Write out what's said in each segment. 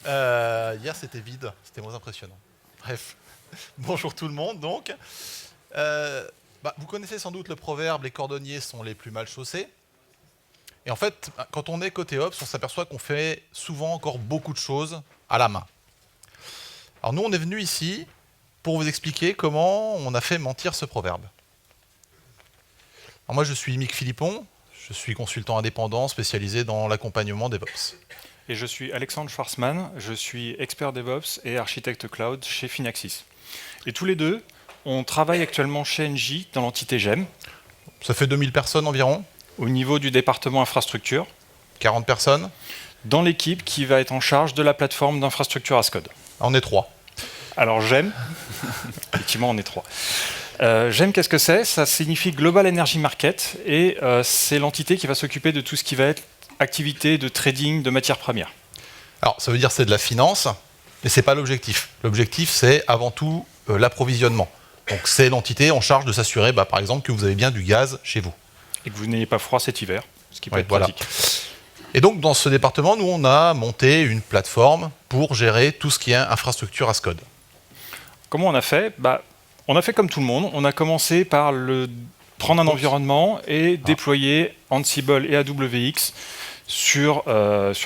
hier. Hier, c'était vide, c'était moins impressionnant. Bref, bonjour tout le monde, donc. Vous connaissez sans doute le proverbe « les cordonniers sont les plus mal chaussés ». Et en fait, quand on est côté Ops, on s'aperçoit qu'on fait souvent encore beaucoup de choses à la main. Alors nous, on est venu ici pour vous expliquer comment on a fait mentir ce proverbe. Alors moi, je suis Mick Philippon, je suis consultant indépendant spécialisé dans l'accompagnement DevOps. Et je suis Alexandre Schwarzman, je suis expert DevOps et architecte cloud chez Finaxis. Et tous les deux, on travaille actuellement chez Engie dans l'entité GEM. Ça fait 2000 personnes environ. Au niveau du département infrastructure. 40 personnes. Dans l'équipe qui va être en charge de la plateforme d'infrastructure Ascode. On est 3. Alors GEM, effectivement on est 3. GEM, qu'est-ce que c'est? Ça signifie Global Energy Market et c'est l'entité qui va s'occuper de tout ce qui va être activité de trading de matières premières. Alors ça veut dire que c'est de la finance, mais ce n'est pas l'objectif. L'objectif c'est avant tout l'approvisionnement. Donc c'est l'entité en charge de s'assurer par exemple que vous avez bien du gaz chez vous. Et que vous n'ayez pas froid cet hiver, ce qui peut être pratique. Et donc dans ce département, nous on a monté une plateforme pour gérer tout ce qui est infrastructure Ascode. Comment on a fait? On a fait comme tout le monde, on a commencé par prendre un environnement et déployer Ansible et AWX sur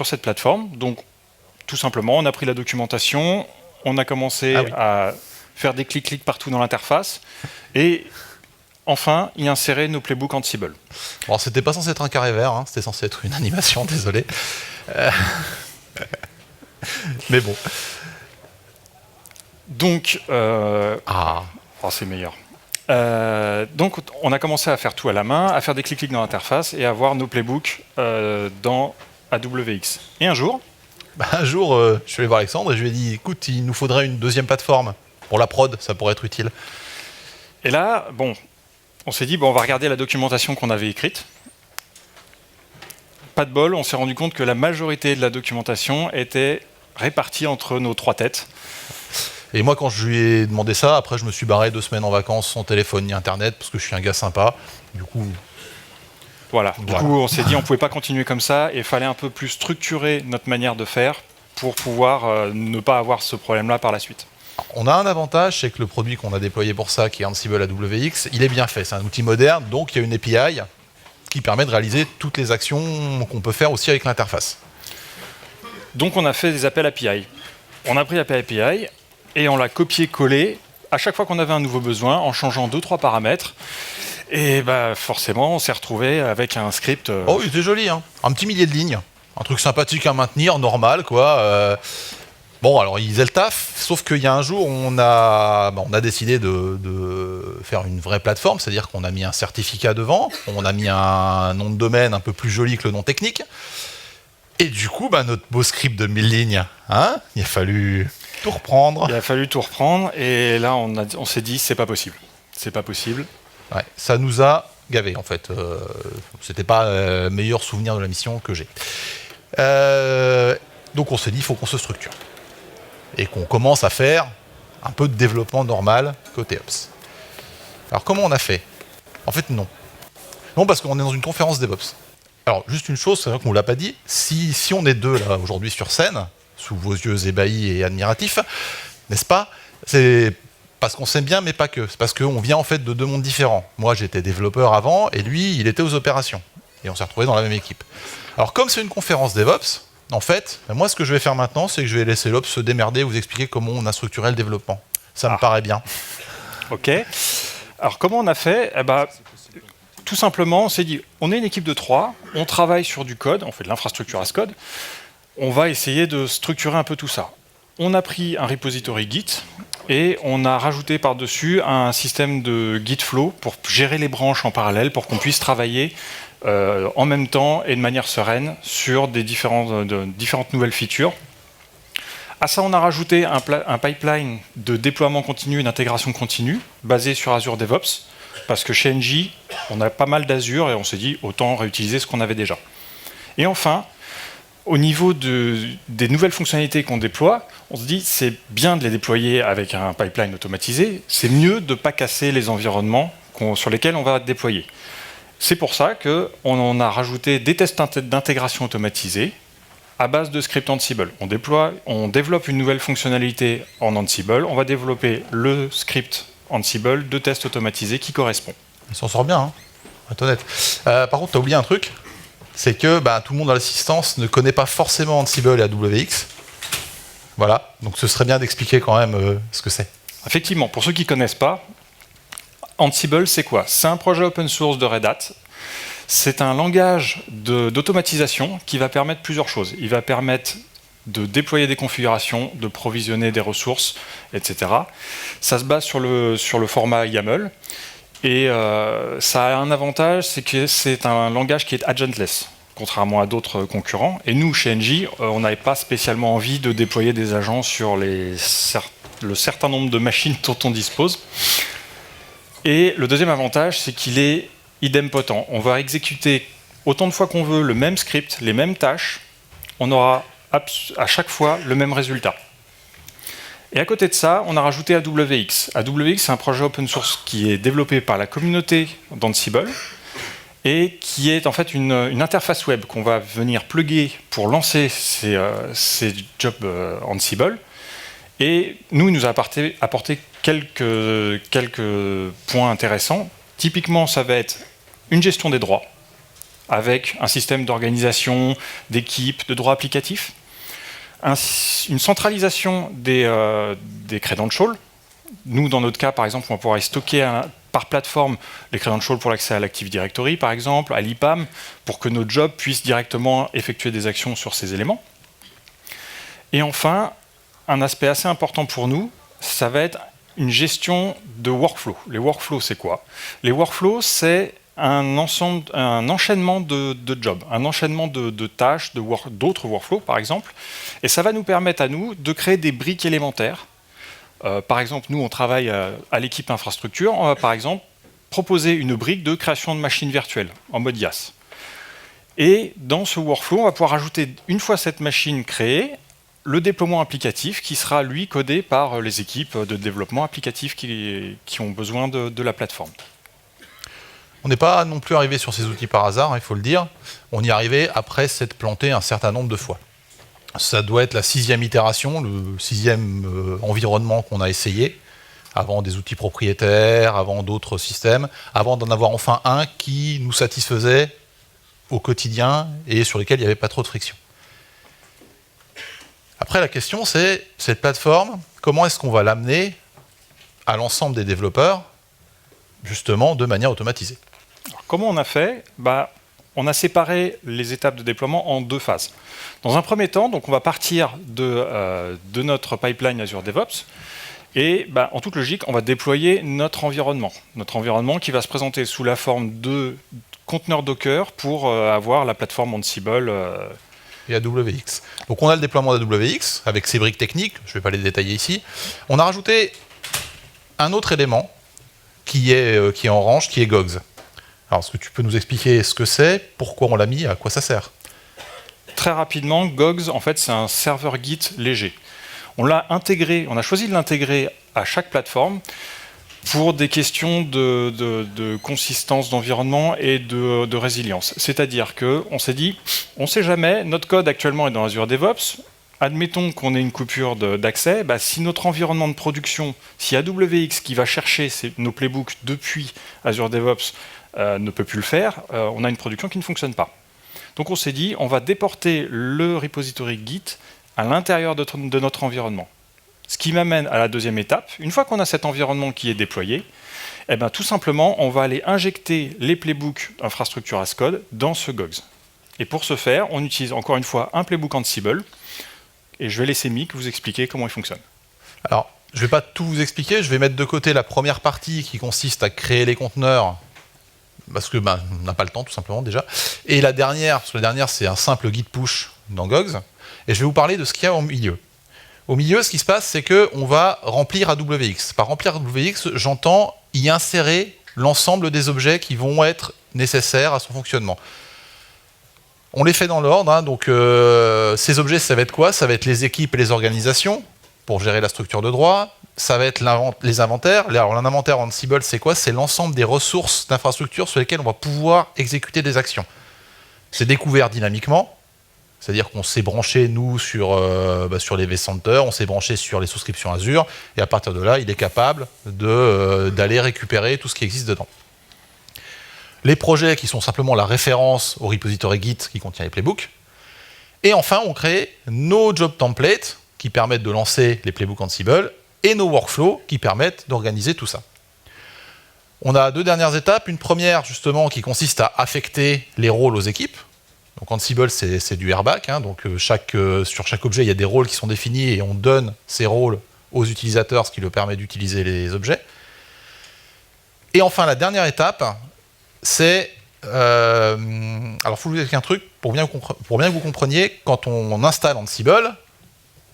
cette plateforme. Donc tout simplement, on a pris la documentation, on a commencé à faire des clics-clics partout dans l'interface et enfin y insérer nos playbooks Ansible. Alors c'était pas censé être un carré vert, hein, c'était censé être une animation, désolé. Mais bon. Donc, c'est meilleur. Donc, on a commencé à faire tout à la main, à faire des clics-clics dans l'interface et à voir nos playbooks dans AWX. Et un jour, je suis allé voir Alexandre et je lui ai dit, écoute, il nous faudrait une deuxième plateforme pour la prod, ça pourrait être utile. Et là, on s'est dit, on va regarder la documentation qu'on avait écrite. Pas de bol, on s'est rendu compte que la majorité de la documentation était répartie entre nos 3 têtes. Et moi, quand je lui ai demandé ça, après, je me suis barré 2 semaines en vacances sans téléphone ni Internet, parce que je suis un gars sympa. Du coup, on s'est dit on ne pouvait pas continuer comme ça, et il fallait un peu plus structurer notre manière de faire pour pouvoir ne pas avoir ce problème-là par la suite. On a un avantage, c'est que le produit qu'on a déployé pour ça, qui est Ansible AWX, il est bien fait. C'est un outil moderne, donc il y a une API qui permet de réaliser toutes les actions qu'on peut faire aussi avec l'interface. Donc on a fait des appels API. On a pris l'API API et on l'a copié-collé à chaque fois qu'on avait un nouveau besoin en changeant 2-3 paramètres. Et forcément, on s'est retrouvé avec un script... Oh oui, c'était joli, hein. Un petit millier de lignes. Un truc sympathique à maintenir, normal, quoi. Alors, il faisait le taf, sauf qu'il y a un jour, on a décidé de faire une vraie plateforme, c'est-à-dire qu'on a mis un certificat devant, on a mis un nom de domaine un peu plus joli que le nom technique, et du coup, notre beau script de 1000 lignes, il a fallu tout reprendre. Il a fallu tout reprendre, et là, on s'est dit, c'est pas possible. C'est pas possible. Ouais, ça nous a gavé, en fait. C'était pas le meilleur souvenir de la mission que j'ai. Donc, on s'est dit, il faut qu'on se structure. Et qu'on commence à faire un peu de développement normal côté Ops. Alors comment on a fait? En fait non. Non, parce qu'on est dans une conférence DevOps. Alors juste une chose, c'est vrai qu'on ne l'a pas dit, si on est 2 là aujourd'hui sur scène, sous vos yeux ébahis et admiratifs, n'est-ce pas? C'est parce qu'on s'aime bien, mais pas que. C'est parce qu'on vient en fait de 2 mondes différents. Moi j'étais développeur avant, et lui il était aux opérations. Et on s'est retrouvés dans la même équipe. Alors comme c'est une conférence DevOps, en fait, moi, ce que je vais faire maintenant, c'est que je vais laisser l'Ops se démerder, vous expliquer comment on a structuré le développement. Ça me paraît bien. Ok. Alors, comment on a fait? Tout simplement, on s'est dit, on est une équipe de 3, on travaille sur du code, on fait de l'infrastructure as code, on va essayer de structurer un peu tout ça. On a pris un repository Git et on a rajouté par-dessus un système de Git flow pour gérer les branches en parallèle, pour qu'on puisse travailler en même temps et de manière sereine sur des différentes nouvelles features. À ça, on a rajouté un pipeline de déploiement continu et d'intégration continue basé sur Azure DevOps, parce que chez Engie, on a pas mal d'Azure et on s'est dit autant réutiliser ce qu'on avait déjà. Et enfin, au niveau des nouvelles fonctionnalités qu'on déploie, on se dit c'est bien de les déployer avec un pipeline automatisé, c'est mieux de ne pas casser les environnements sur lesquels on va déployer. C'est pour ça qu'on a rajouté des tests d'intégration automatisés à base de script Ansible. On développe une nouvelle fonctionnalité en Ansible, on va développer le script Ansible de test automatisé qui correspond. Il s'en sort bien, hein, pour être honnête. Par contre, tu as oublié un truc, c'est que tout le monde dans l'assistance ne connaît pas forcément Ansible et AWX. Voilà, donc ce serait bien d'expliquer quand même ce que c'est. Effectivement, pour ceux qui ne connaissent pas, Ansible, c'est quoi? C'est un projet open source de Red Hat. C'est un langage d'automatisation qui va permettre plusieurs choses. Il va permettre de déployer des configurations, de provisionner des ressources, etc. Ça se base sur le format YAML. Et ça a un avantage, c'est que c'est un langage qui est agentless, contrairement à d'autres concurrents. Et nous, chez Engie, on n'avait pas spécialement envie de déployer des agents sur le certain nombre de machines dont on dispose. Et le deuxième avantage, c'est qu'il est idempotent. On va exécuter autant de fois qu'on veut le même script, les mêmes tâches. On aura à chaque fois le même résultat. Et à côté de ça, on a rajouté AWX. AWX, c'est un projet open source qui est développé par la communauté d'Ansible et qui est en fait une interface web qu'on va venir plugger pour lancer ces jobs Ansible. Et nous, il nous a apporté quelques points intéressants. Typiquement, ça va être une gestion des droits, avec un système d'organisation, d'équipe, de droits applicatifs, une centralisation des credentials. Nous, dans notre cas, par exemple, on va pouvoir stocker par plateforme les credentials pour l'accès à l'Active Directory, par exemple, à l'IPAM, pour que nos jobs puissent directement effectuer des actions sur ces éléments. Et enfin, un aspect assez important pour nous, ça va être une gestion de workflow. Les workflows, c'est quoi? Les workflows, c'est un enchaînement de jobs, un enchaînement de tâches, d'autres workflows, par exemple. Et ça va nous permettre à nous de créer des briques élémentaires. Par exemple, nous, on travaille à l'équipe infrastructure. On va, par exemple, proposer une brique de création de machines virtuelles en mode IaaS. Et dans ce workflow, on va pouvoir ajouter, une fois cette machine créée, le déploiement applicatif qui sera, lui, codé par les équipes de développement applicatif qui ont besoin de la plateforme. On n'est pas non plus arrivé sur ces outils par hasard, il faut le dire. On y est arrivé après s'être planté un certain nombre de fois. Ça doit être la 6e itération, le 6e environnement qu'on a essayé, avant des outils propriétaires, avant d'autres systèmes, avant d'en avoir enfin un qui nous satisfaisait au quotidien et sur lequel il n'y avait pas trop de friction. Après, la question, c'est, cette plateforme, comment est-ce qu'on va l'amener à l'ensemble des développeurs, justement, de manière automatisée? Alors, comment on a fait? On a séparé les étapes de déploiement en 2 phases. Dans un premier temps, donc, on va partir de notre pipeline Azure DevOps, et en toute logique, on va déployer notre environnement qui va se présenter sous la forme de conteneurs Docker pour avoir la plateforme Ansible et AWX. Donc on a le déploiement d'AWX avec ses briques techniques, je ne vais pas les détailler ici. On a rajouté un autre élément qui est en orange, qui est Gogs. Alors est-ce que tu peux nous expliquer ce que c'est, pourquoi on l'a mis, à quoi ça sert? Très rapidement, Gogs, en fait, c'est un serveur Git léger. On l'a intégré, on a choisi de l'intégrer à chaque plateforme pour des questions de consistance d'environnement et de résilience. C'est-à-dire qu'on s'est dit, on ne sait jamais, notre code actuellement est dans Azure DevOps, admettons qu'on ait une coupure d'accès, si notre environnement de production, si AWX qui va chercher nos playbooks depuis Azure DevOps ne peut plus le faire, on a une production qui ne fonctionne pas. Donc on s'est dit, on va déporter le repository Git à l'intérieur de notre environnement. Ce qui m'amène à la deuxième étape. Une fois qu'on a cet environnement qui est déployé, tout simplement, on va aller injecter les playbooks infrastructure as code dans ce Gogs. Et pour ce faire, on utilise encore une fois un playbook Ansible. Et je vais laisser Mick vous expliquer comment il fonctionne. Alors, je ne vais pas tout vous expliquer. Je vais mettre de côté la première partie qui consiste à créer les conteneurs, parce que on n'a pas le temps tout simplement déjà. Et la dernière, parce que la dernière c'est un simple git push dans Gogs. Et je vais vous parler de ce qu'il y a au milieu. Au milieu, ce qui se passe, c'est qu'on va remplir AWX. Par remplir AWX, j'entends y insérer l'ensemble des objets qui vont être nécessaires à son fonctionnement. On les fait dans l'ordre, donc ces objets, ça va être quoi? Ça va être les équipes et les organisations, pour gérer la structure de droit. Ça va être les inventaires. Alors, un inventaire en Ansible, c'est quoi? C'est l'ensemble des ressources d'infrastructure sur lesquelles on va pouvoir exécuter des actions. C'est découvert dynamiquement. C'est-à-dire qu'on s'est branché, nous, sur les vCenter, on s'est branché sur les souscriptions Azure, et à partir de là, il est capable d'aller récupérer tout ce qui existe dedans. Les projets qui sont simplement la référence au repository Git qui contient les playbooks. Et enfin, on crée nos job templates qui permettent de lancer les playbooks Ansible et nos workflows qui permettent d'organiser tout ça. On a 2 dernières étapes. Une première, justement, qui consiste à affecter les rôles aux équipes. Donc Ansible, c'est du RBAC. Donc sur chaque objet, il y a des rôles qui sont définis et on donne ces rôles aux utilisateurs, ce qui leur permet d'utiliser les objets. Et enfin, la dernière étape, c'est... alors, il faut vous expliquer un truc, pour bien que vous compreniez, quand on installe Ansible,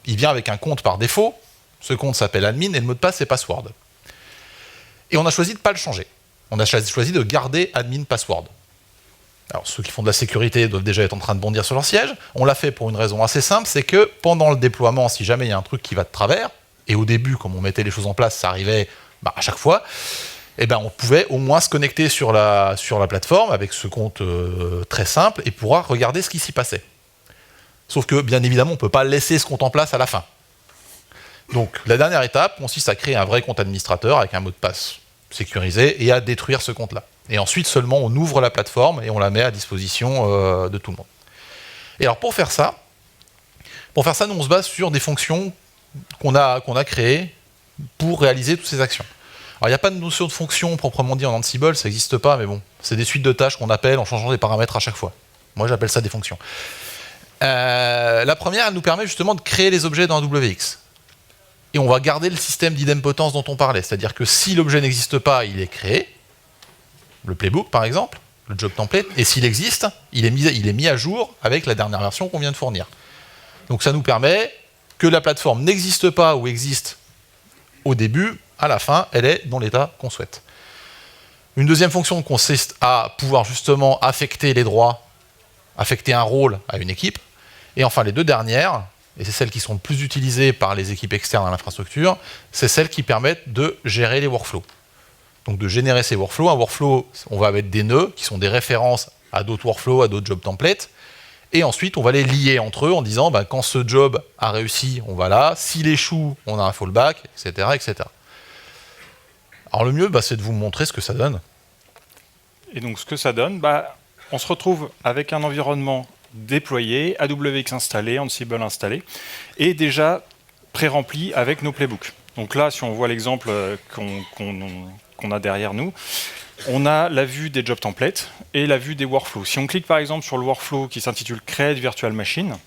il vient avec un compte par défaut. Ce compte s'appelle admin et le mot de passe, c'est password. Et on a choisi de ne pas le changer. On a choisi de garder admin password. Alors, ceux qui font de la sécurité doivent déjà être en train de bondir sur leur siège. On l'a fait pour une raison assez simple, c'est que pendant le déploiement, si jamais il y a un truc qui va de travers, et au début, comme on mettait les choses en place, ça arrivait à chaque fois, on pouvait au moins se connecter sur la plateforme avec ce compte très simple et pouvoir regarder ce qui s'y passait. Sauf que, bien évidemment, on ne peut pas laisser ce compte en place à la fin. Donc, la dernière étape consiste à créer un vrai compte administrateur avec un mot de passe sécurisé et à détruire ce compte-là. Et ensuite, seulement, on ouvre la plateforme et on la met à disposition de tout le monde. Et alors, pour faire ça, nous, on se base sur des fonctions qu'on a créées pour réaliser toutes ces actions. Alors, il n'y a pas de notion de fonction proprement dit en Ansible, ça n'existe pas, mais bon, c'est des suites de tâches qu'on appelle en changeant des paramètres à chaque fois. Moi, j'appelle ça des fonctions. La première, elle nous permet justement de créer les objets dans AWX. Et on va garder le système d'idempotence dont on parlait. C'est-à-dire que si l'objet n'existe pas, il est créé, le playbook par exemple, le job template, et s'il existe, il est mis à jour avec la dernière version qu'on vient de fournir. Donc ça nous permet que la plateforme n'existe pas ou existe au début, à la fin, elle est dans l'état qu'on souhaite. Une deuxième fonction consiste à pouvoir justement affecter les droits, affecter un rôle à une équipe. Et enfin, les 2 dernières, et c'est celles qui sont le plus utilisées par les équipes externes à l'infrastructure, c'est celles qui permettent de gérer les workflows. Donc de générer ces workflows. Un workflow, on va mettre des nœuds qui sont des références à d'autres workflows, à d'autres job templates. Et ensuite, on va les lier entre eux en disant quand ce job a réussi, on va là. S'il échoue, on a un fallback, etc. etc. Alors le mieux, c'est de vous montrer ce que ça donne. Et donc ce que ça donne, on se retrouve avec un environnement déployé, AWX installé, Ansible installé, et déjà pré-rempli avec nos playbooks. Donc là, si on voit l'exemple qu'on a derrière nous, on a la vue des job templates et la vue des workflows. Si on clique par exemple sur le workflow qui s'intitule Create Virtual Machine,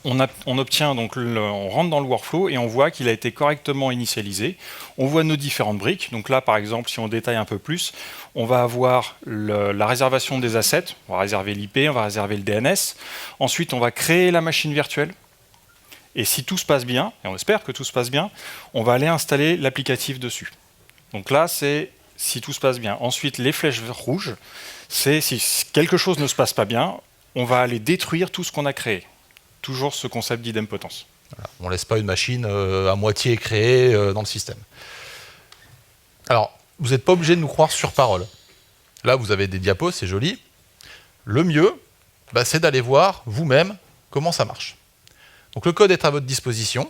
on obtient donc on rentre dans le workflow et on voit qu'il a été correctement initialisé. On voit nos différentes briques. Donc là, par exemple, si on détaille un peu plus, on va avoir la réservation des assets. On va réserver l'IP, on va réserver le DNS. Ensuite, on va créer la machine virtuelle. Et si tout se passe bien, et on espère que tout se passe bien, on va aller installer l'applicatif dessus. Donc là, c'est si tout se passe bien. Ensuite, les flèches rouges, c'est si quelque chose ne se passe pas bien, on va aller détruire tout ce qu'on a créé. Toujours ce concept d'idempotence. Voilà. On ne laisse pas une machine à moitié créée dans le système. Alors, vous n'êtes pas obligé de nous croire sur parole. Là, vous avez des diapos, c'est joli. Le mieux, c'est d'aller voir vous-même comment ça marche. Donc le code est à votre disposition.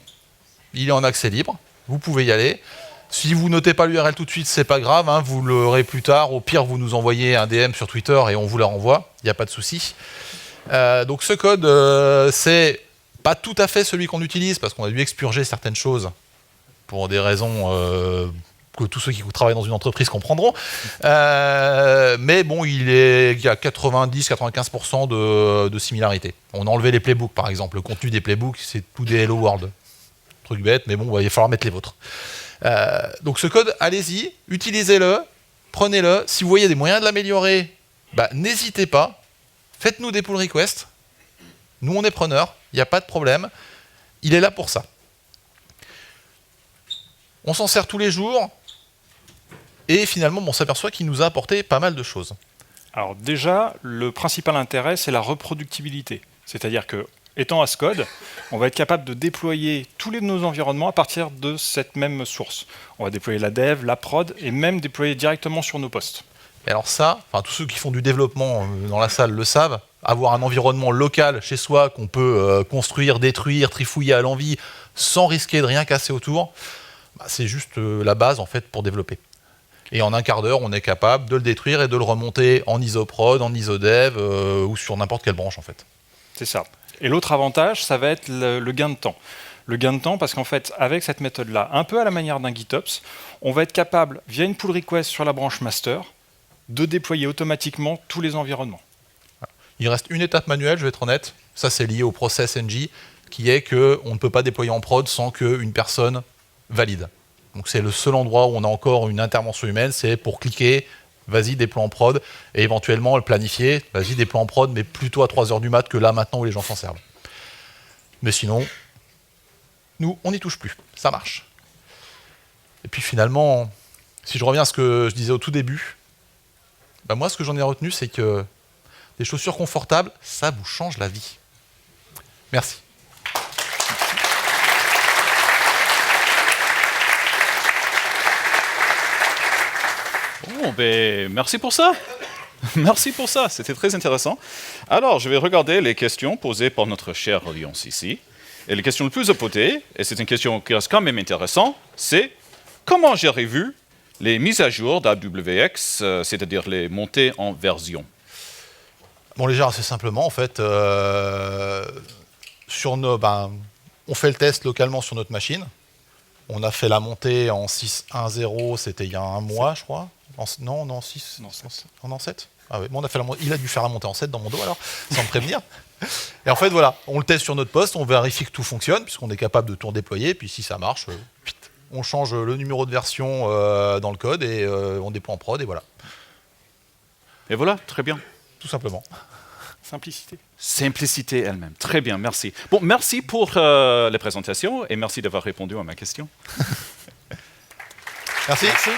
Il est en accès libre. Vous pouvez y aller. Si vous notez pas l'URL tout de suite, c'est pas grave. Vous l'aurez plus tard. Au pire, vous nous envoyez un DM sur Twitter et on vous la renvoie. Il n'y a pas de souci. Donc ce code, c'est pas tout à fait celui qu'on utilise parce qu'on a dû expurger certaines choses pour des raisons que tous ceux qui travaillent dans une entreprise comprendront. Mais bon, il y a 90-95% de similarité. On a enlevé les playbooks par exemple. Le contenu des playbooks, c'est tout des Hello World. Truc bête, mais bon, il va falloir mettre les vôtres. Donc ce code, allez-y, utilisez-le, prenez-le. Si vous voyez des moyens de l'améliorer, n'hésitez pas. Faites-nous des pull requests. Nous, on est preneurs. Il n'y a pas de problème. Il est là pour ça. On s'en sert tous les jours. Et finalement, on s'aperçoit qu'il nous a apporté pas mal de choses. Alors déjà, le principal intérêt, c'est la reproductibilité. C'est-à-dire que, étant Ascode, on va être capable de déployer tous nos environnements à partir de cette même source. On va déployer la dev, la prod, et même déployer directement sur nos postes. Et alors ça, tous ceux qui font du développement dans la salle le savent, avoir un environnement local chez soi qu'on peut construire, détruire, trifouiller à l'envi, sans risquer de rien casser autour, c'est juste la base en fait pour développer. Et en un quart d'heure, on est capable de le détruire et de le remonter en isoprod, en isodev ou sur n'importe quelle branche en fait. C'est ça. Et l'autre avantage, ça va être le gain de temps. Le gain de temps, parce qu'en fait, avec cette méthode-là, un peu à la manière d'un GitOps, on va être capable, via une pull request sur la branche master, de déployer automatiquement tous les environnements. Il reste une étape manuelle, je vais être honnête. Ça, c'est lié au process NG, qui est qu'on ne peut pas déployer en prod sans qu'une personne valide. Donc c'est le seul endroit où on a encore une intervention humaine, c'est pour cliquer, vas-y, déploie en prod, et éventuellement le planifier, vas-y, déploie en prod, mais plutôt à 3h du mat que là, maintenant, où les gens s'en servent. Mais sinon, nous, on n'y touche plus. Ça marche. Et puis finalement, si je reviens à ce que je disais au tout début, moi, ce que j'en ai retenu, c'est que des chaussures confortables, ça vous change la vie. Merci. Bon, merci pour ça. Merci pour ça, c'était très intéressant. Alors, je vais regarder les questions posées par notre chère audience ici. Et la question la plus posée, et c'est une question qui reste quand même intéressante, c'est comment gérer vu les mises à jour d'AWX, c'est-à-dire les montées en version? On les gère assez simplement, en fait. On fait le test localement sur notre machine. On a fait la montée en 6.1.0, c'était il y a un mois, je crois. Non, 6. En 7. Ah oui, bon, il a dû faire la montée en 7 dans mon dos, alors, sans me prévenir. Et en fait, voilà, on le teste sur notre poste, on vérifie que tout fonctionne, puisqu'on est capable de tout redéployer, puis si ça marche, on change le numéro de version dans le code, et on déploie en prod, et voilà. Et voilà, très bien. Tout simplement. Simplicité. Simplicité elle-même. Très bien, merci. Bon, merci pour la présentation, et merci d'avoir répondu à ma question. Merci. Merci.